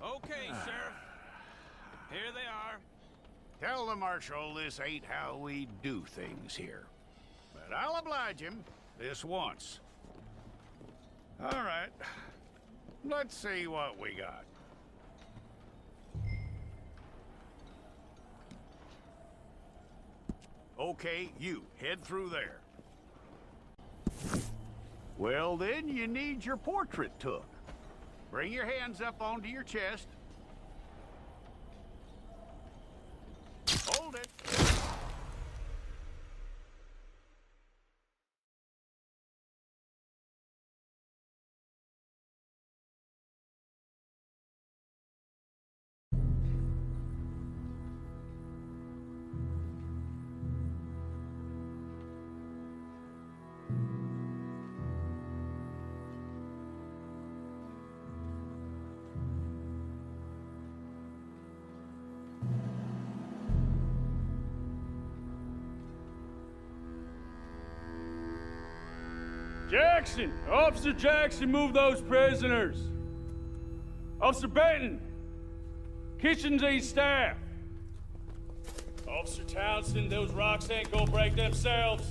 Okay, Sheriff. Here they are. Tell the Marshal this ain't how we do things here. But I'll oblige him this once. All right. Let's see what we got. Okay, you head through there. Well, then you need your portrait took. Bring your hands up onto your chest. Hold it. Jackson! Officer Jackson, move those prisoners! Officer Benton! Kitchens aid staff! Officer Townsend, those rocks ain't gonna break themselves.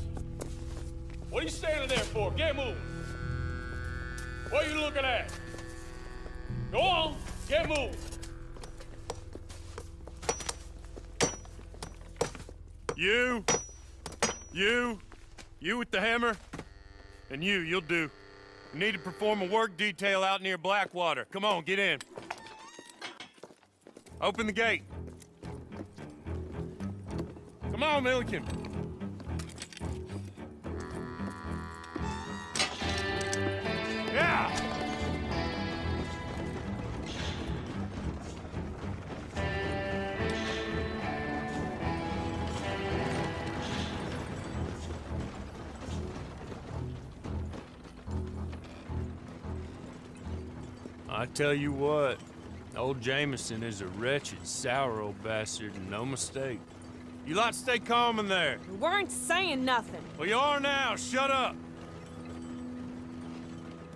What are you standing there for? Get moving! What are you looking at? Go on, get moving! You with the hammer? And you'll do. You need to perform a work detail out near Blackwater. Come on, get in. Open the gate. Come on, Milliken. Yeah! I tell you what, old Jameson is a wretched, sour old bastard, and no mistake. You lot stay calm in there. We weren't saying nothing. Well, you are now. Shut up.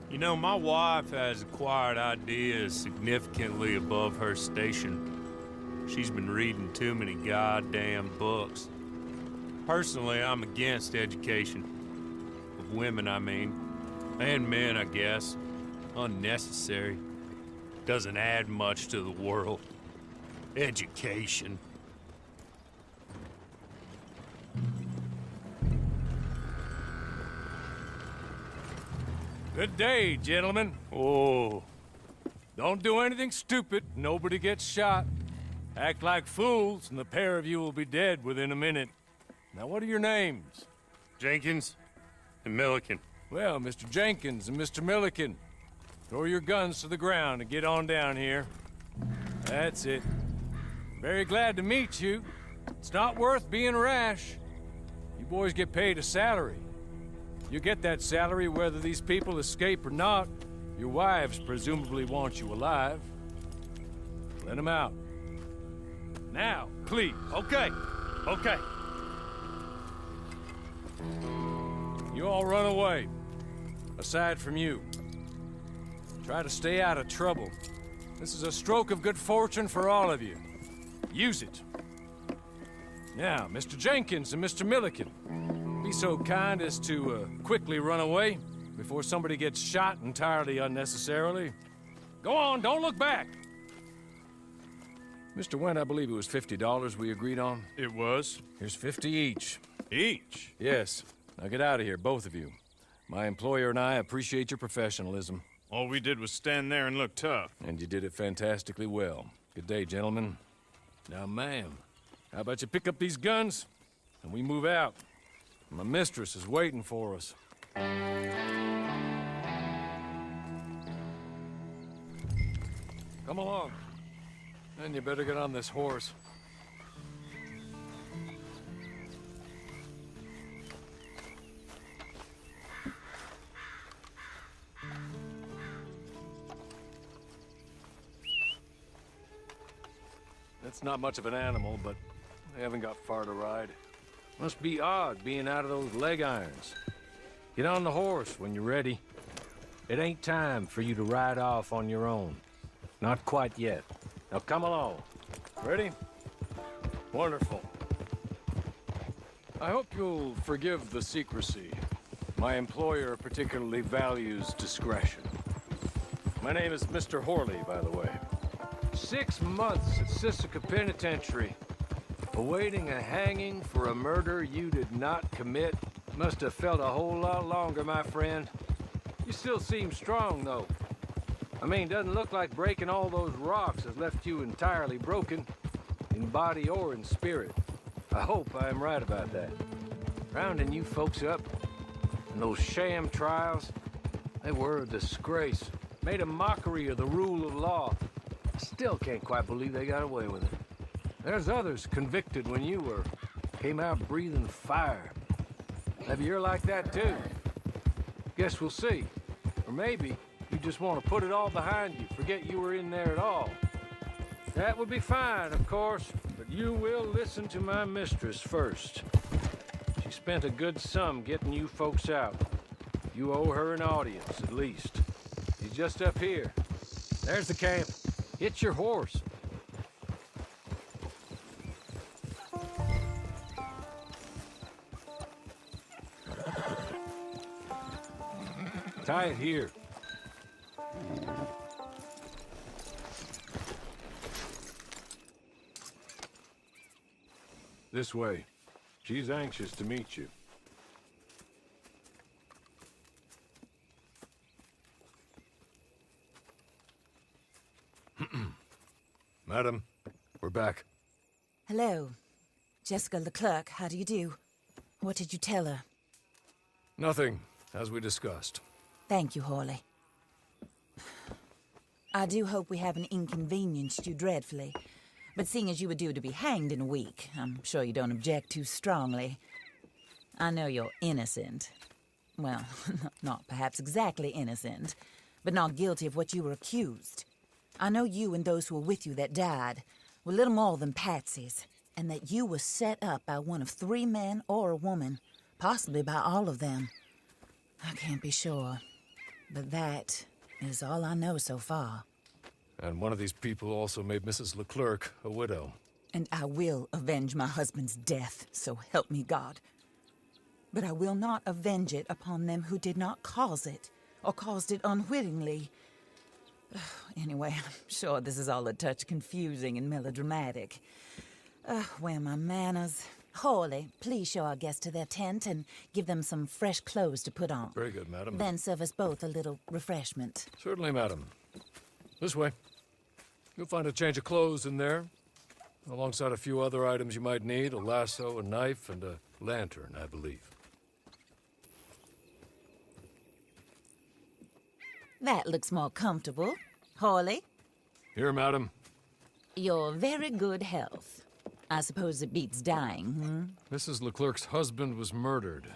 You know, my wife has acquired ideas significantly above her station. She's been reading too many goddamn books. Personally, I'm against education. Of women, I mean. And men, I guess. Unnecessary. Doesn't add much to the world. Education. Good day, gentlemen. Oh. Don't do anything stupid. Nobody gets shot. Act like fools, and the pair of you will be dead within a minute. Now, what are your names? Jenkins and Milliken. Well, Mr. Jenkins and Mr. Milliken, throw your guns to the ground and get on down here. That's it. Very glad to meet you. It's not worth being rash. You boys get paid a salary. You get that salary whether these people escape or not. Your wives presumably want you alive. Let them out. Now, please. Okay. Okay. You all run away. Aside from you. Try to stay out of trouble. This is a stroke of good fortune for all of you. Use it. Now, Mr. Jenkins and Mr. Milliken, be so kind as to quickly run away before somebody gets shot entirely unnecessarily. Go on, don't look back. Mr. Wendt, I believe it was $50 we agreed on. It was. Here's 50 each. Each? Yes. Now get out of here, both of you. My employer and I appreciate your professionalism. All we did was stand there and look tough. And you did it fantastically well. Good day, gentlemen. Now, ma'am, how about you pick up these guns and we move out? My mistress is waiting for us. Come along. Then you better get on this horse. That's not much of an animal, but they haven't got far to ride. Must be odd being out of those leg irons. Get on the horse when you're ready. It ain't time for you to ride off on your own. Not quite yet. Now come along. Ready? Wonderful. I hope you'll forgive the secrecy. My employer particularly values discretion. My name is Mr. Horley, by the way. 6 months at Sisika Penitentiary, awaiting a hanging for a murder you did not commit. Must have felt a whole lot longer, my friend. You still seem strong, though. I mean, doesn't look like breaking all those rocks has left you entirely broken, in body or in spirit. I hope I am right about that. Rounding you folks up, and those sham trials, they were a disgrace. Made a mockery of the rule of law. I still can't quite believe they got away with it. There's others convicted when you were. Came out breathing fire. Maybe you're like that too. Guess we'll see. Or maybe you just want to put it all behind you, forget you were in there at all. That would be fine, of course, but you will listen to my mistress first. She spent a good sum getting you folks out. You owe her an audience, at least. She's just up here. There's the camp. Hit your horse. Tie it here. This way. She's anxious to meet you. Madam, we're back. Hello. Jessica Leclerc, how do you do? What did you tell her? Nothing, as we discussed. Thank you, Horley. I do hope we haven't inconvenienced you dreadfully. But seeing as you were due to be hanged in a week, I'm sure you don't object too strongly. I know you're innocent. Well, not perhaps exactly innocent, but not guilty of what you were accused. I know you and those who were with you that died were little more than patsies, and that you were set up by one of 3 men or a woman, possibly by all of them. I can't be sure, but that is all I know so far. And one of these people also made Mrs. Leclerc a widow. And I will avenge my husband's death, so help me God. But I will not avenge it upon them who did not cause it, or caused it unwittingly. Anyway, I'm sure this is all a touch confusing and melodramatic. Where are my manners? Horley, please show our guests to their tent and give them some fresh clothes to put on. Very good, madam. Then serve us both a little refreshment. Certainly, madam. This way. You'll find a change of clothes in there, alongside a few other items you might need, a lasso, a knife, and a lantern, I believe. That looks more comfortable. Horley? Here, madam. Your very good health. I suppose it beats dying, Mrs. Leclerc's husband was murdered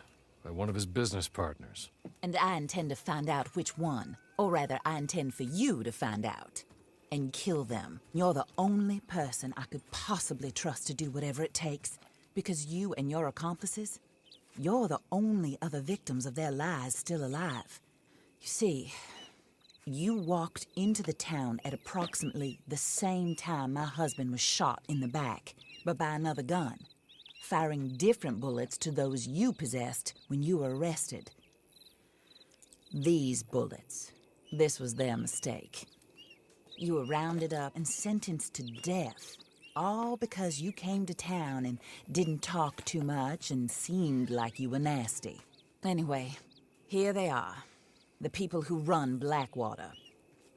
by one of his business partners. And I intend to find out which one. Or rather, I intend for you to find out. And kill them. You're the only person I could possibly trust to do whatever it takes. Because you and your accomplices, you're the only other victims of their lies still alive. You see, you walked into the town at approximately the same time my husband was shot in the back, but by another gun, firing different bullets to those you possessed when you were arrested. These bullets, this was their mistake. You were rounded up and sentenced to death, all because you came to town and didn't talk too much and seemed like you were nasty. Anyway, here they are, the people who run Blackwater.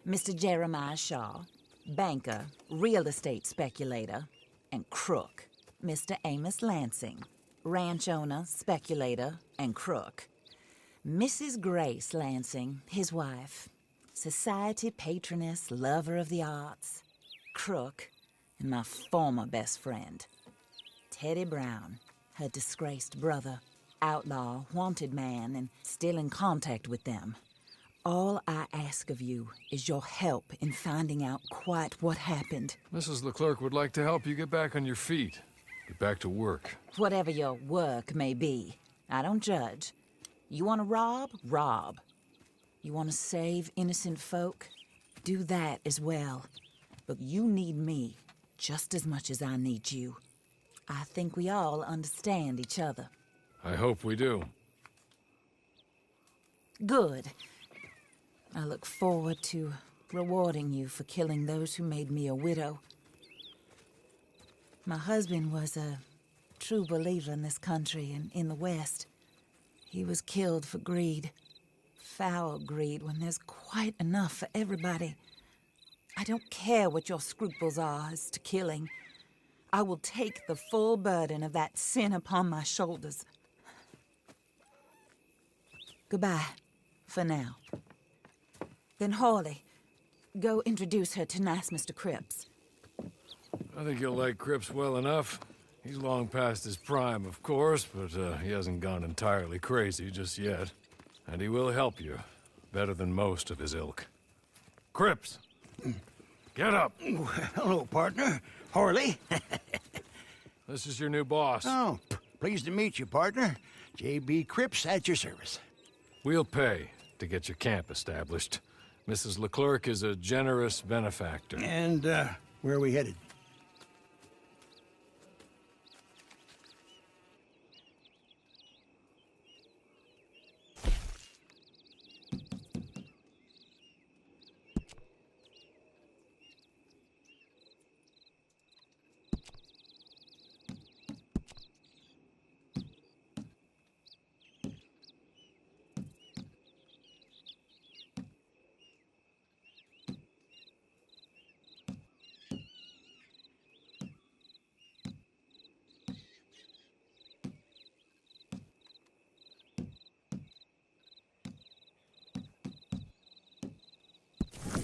Mr. Jeremiah Shaw, banker, real estate speculator, and crook. Mr. Amos Lansing, ranch owner, speculator, and crook. Mrs. Grace Lansing, his wife, society patroness, lover of the arts, crook, and my former best friend. Teddy Brown, her disgraced brother, outlaw, wanted man, and still in contact with them. All I ask of you is your help in finding out quite what happened. Mrs. Leclerc would like to help you get back on your feet. Get back to work. Whatever your work may be, I don't judge. You want to rob? Rob. You want to save innocent folk? do that as well. But you need me just as much as I need you. I think we all understand each other. I hope we do. Good. I look forward to rewarding you for killing those who made me a widow. My husband was a true believer in this country and in the West. He was killed for greed. Foul greed when there's quite enough for everybody. I don't care what your scruples are as to killing. I will take the full burden of that sin upon my shoulders. Goodbye, for now. Then Hawley, go introduce her to nice Mr. Cripps. I think you'll like Cripps well enough. He's long past his prime, of course, but he hasn't gone entirely crazy just yet. And he will help you, better than most of his ilk. Cripps! Get up! Hello, partner. Hawley. This is your new boss. Oh, pleased to meet you, partner. J.B. Cripps at your service. We'll pay to get your camp established. Mrs. Leclerc is a generous benefactor. And, where are we headed?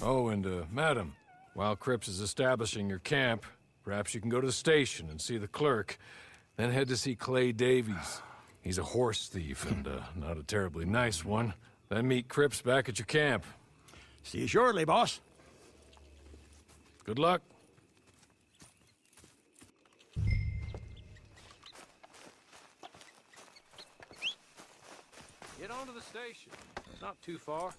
Oh, and, madam, while Cripps is establishing your camp, perhaps you can go to the station and see the clerk, then head to see Clay Davies. He's a horse thief, and, not a terribly nice one. Then meet Cripps back at your camp. See you shortly, boss. Good luck. Get on to the station. It's not too far.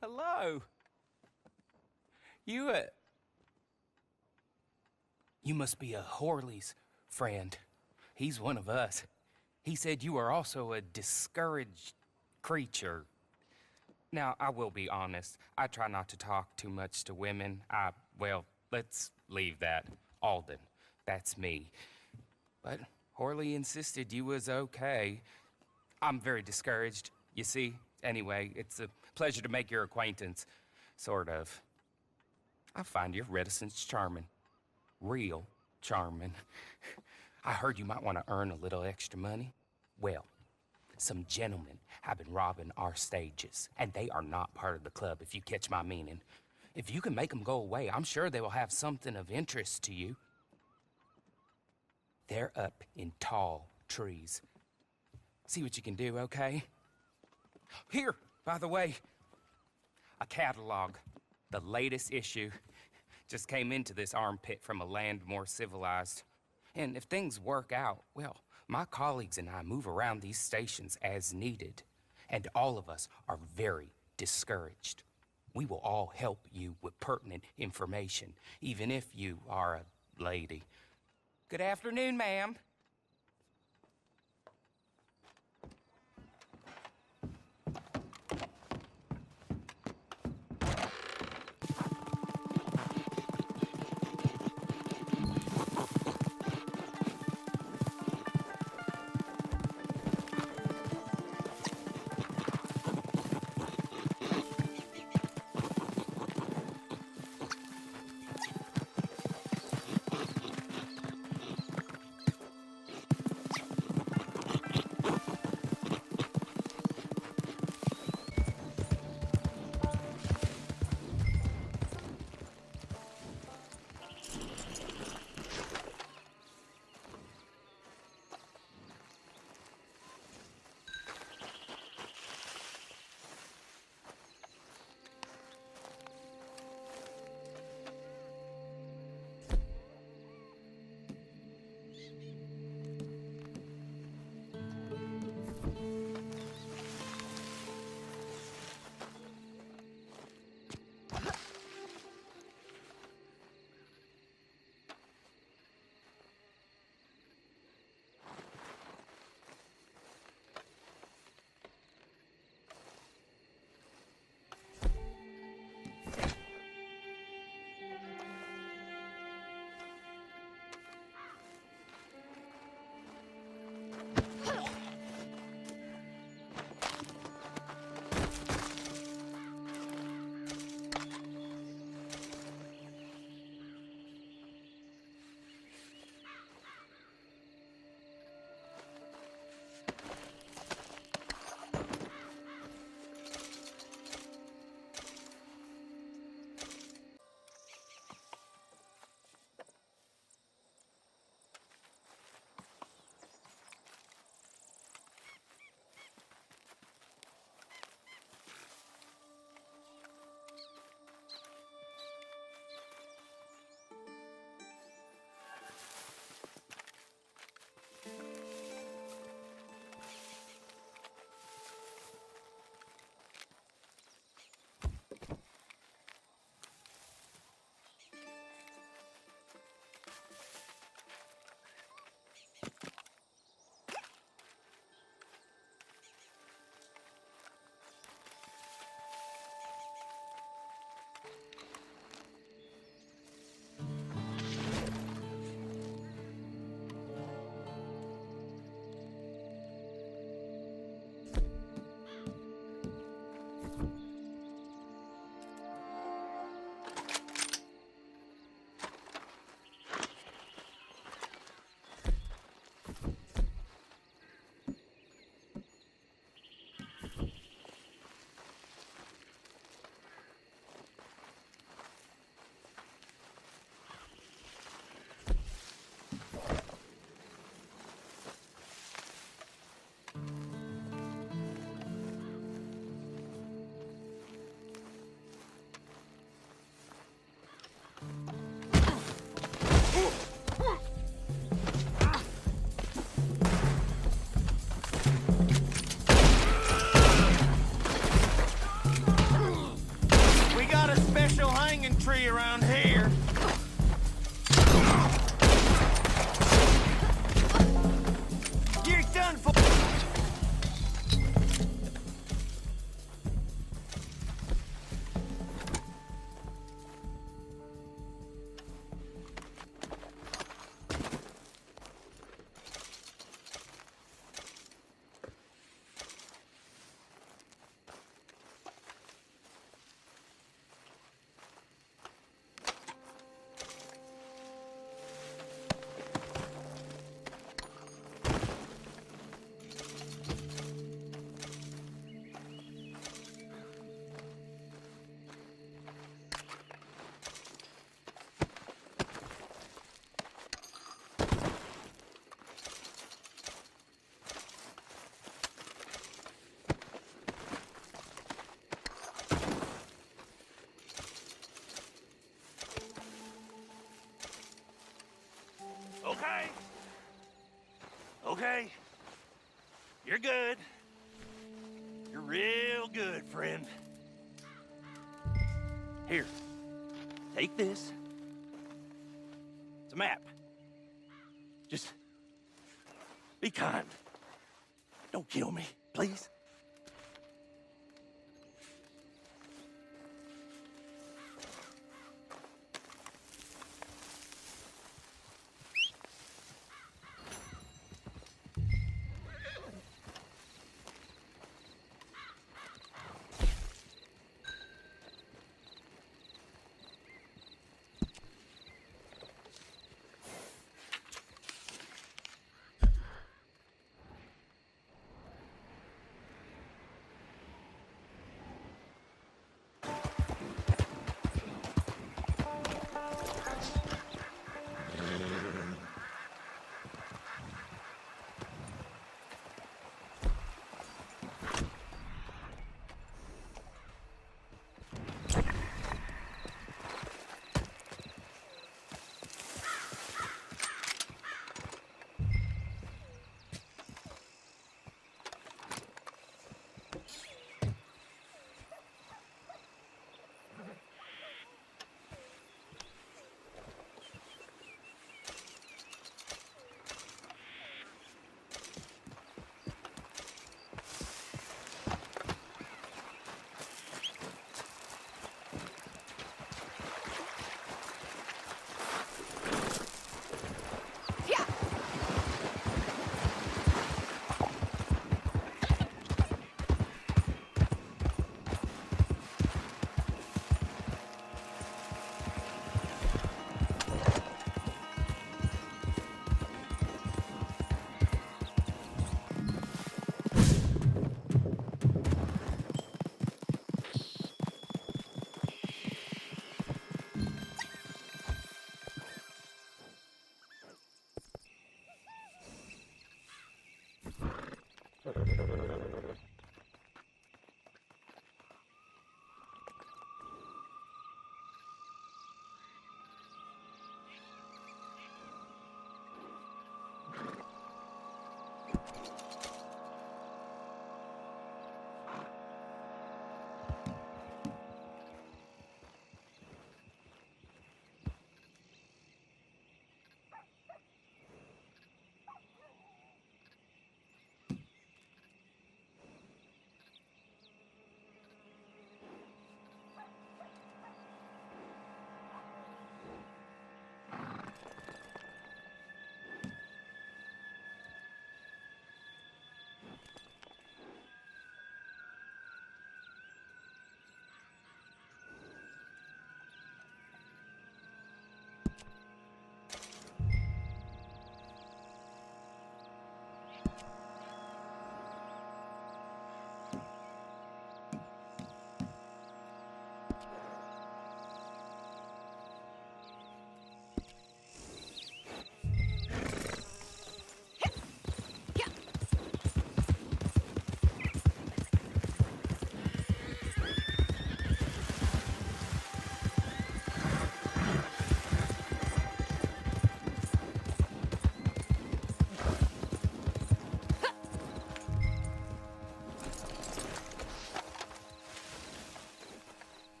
Hello. You must be a Horley's friend. He's one of us. He said you are also a discouraged creature. Now, I will be honest. I try not to talk too much to women. Well, let's leave that. Alden, that's me. But Horley insisted you was okay. I'm very discouraged, you see. Anyway, it's a pleasure to make your acquaintance. Sort of. I find your reticence charming. Real charming. I heard you might want to earn a little extra money. Well, some gentlemen have been robbing our stages, and they are not part of the club, if you catch my meaning. If you can make them go away, I'm sure they will have something of interest to you. They're up in tall trees. See what you can do, okay? Here, by the way, a catalog. The latest issue. Just came into this armpit from a land more civilized. And if things work out, well, my colleagues and I move around these stations as needed. And all of us are very discouraged. We will all help you with pertinent information, even if you are a lady. Good afternoon, ma'am. okay. You're good. You're real good, friend. Here, take this. It's a map. Just be kind. Don't kill me, please.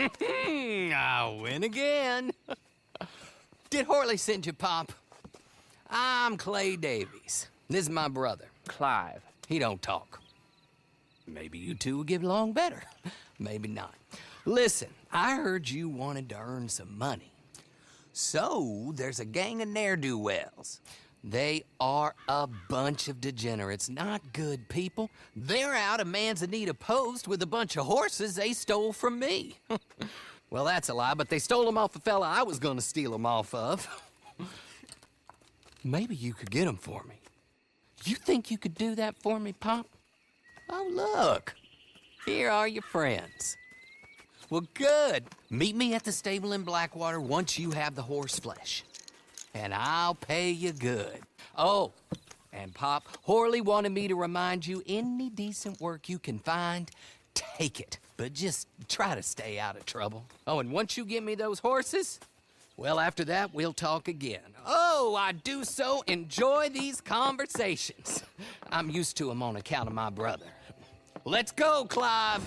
I win again. Did Horley send you, Pop? I'm Clay Davies. This is my brother, Clive. He don't talk. Maybe you two will get along better. Maybe not. Listen, I heard you wanted to earn some money. So, there's a gang of ne'er-do-wells. They are a bunch of degenerates, not good people. They're out of Manzanita Post with a bunch of horses they stole from me. Well, that's a lie, but they stole them off a fella I was gonna steal them off of. Maybe you could get them for me. You think you could do that for me, Pop? Oh, look. Here are your friends. Well, good. Meet me at the stable in Blackwater once you have the horse flesh. And I'll pay you good. Oh, and Pop, Horley wanted me to remind you, any decent work you can find, take it. But just try to stay out of trouble. Oh, and once you give me those horses, well, after that, we'll talk again. Oh, I do so enjoy these conversations. I'm used to them on account of my brother. Let's go, Clive.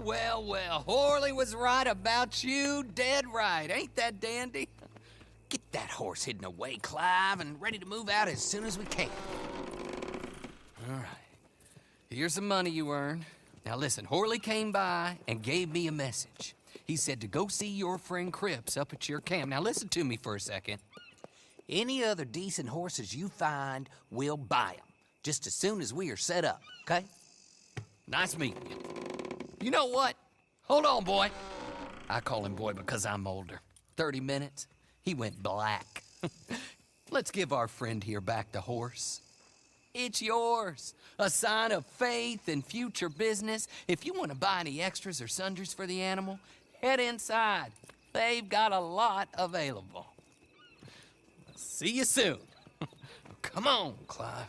well, well. Horley was right about you, dead right. Ain't that dandy? Get that horse hidden away, Clive, and ready to move out as soon as we can. All right. Here's the money you earned. Now listen, Horley came by and gave me a message. He said to go see your friend Cripps up at your camp. Now listen to me for a second. Any other decent horses you find, we'll buy them. Just as soon as we are set up, okay? Nice meeting you. You know what? Hold on, boy. I call him boy because I'm older. 30 minutes, he went black. Let's give our friend here back the horse. It's yours. A sign of faith and future business. If you want to buy any extras or sundries for the animal, head inside. They've got a lot available. See you soon. Come on, Clive.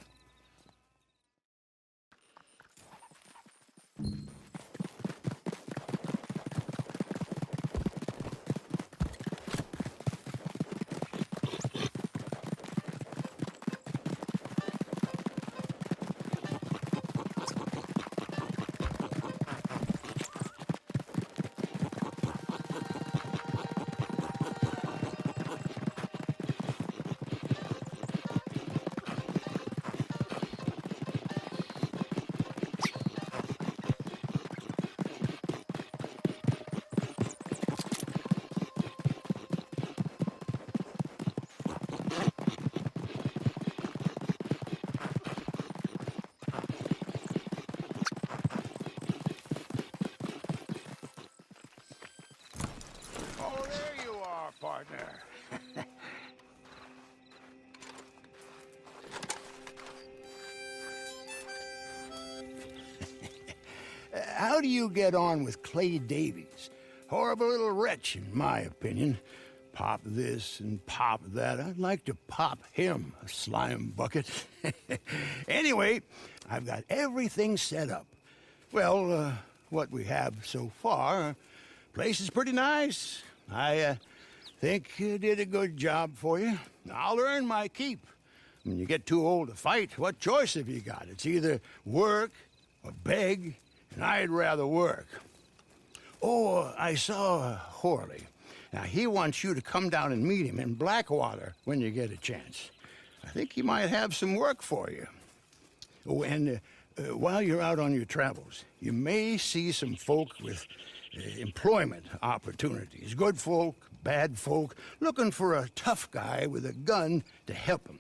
Oh, there you are, partner. How do you get on with Clay Davies? Horrible little wretch, in my opinion. Pop this and pop that. I'd like to pop him, a slime bucket. Anyway, I've got everything set up. Well, what we have so far, place is pretty nice. I think you did a good job for you. I'll earn my keep. When you get too old to fight, what choice have you got? It's either work or beg, and I'd rather work. Oh, I saw Horley. Now, he wants you to come down and meet him in Blackwater when you get a chance. I think he might have some work for you. Oh, and while you're out on your travels, you may see some folk with employment opportunities. Good folk, bad folk, looking for a tough guy with a gun to help them.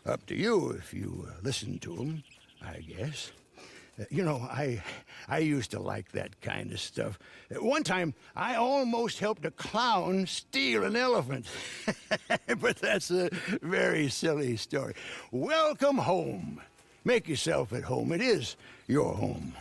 Up to you if you listen to them, I guess. You know, I used to like that kind of stuff. One time, I almost helped a clown steal an elephant. But that's a very silly story. Welcome home. Make yourself at home. It is your home.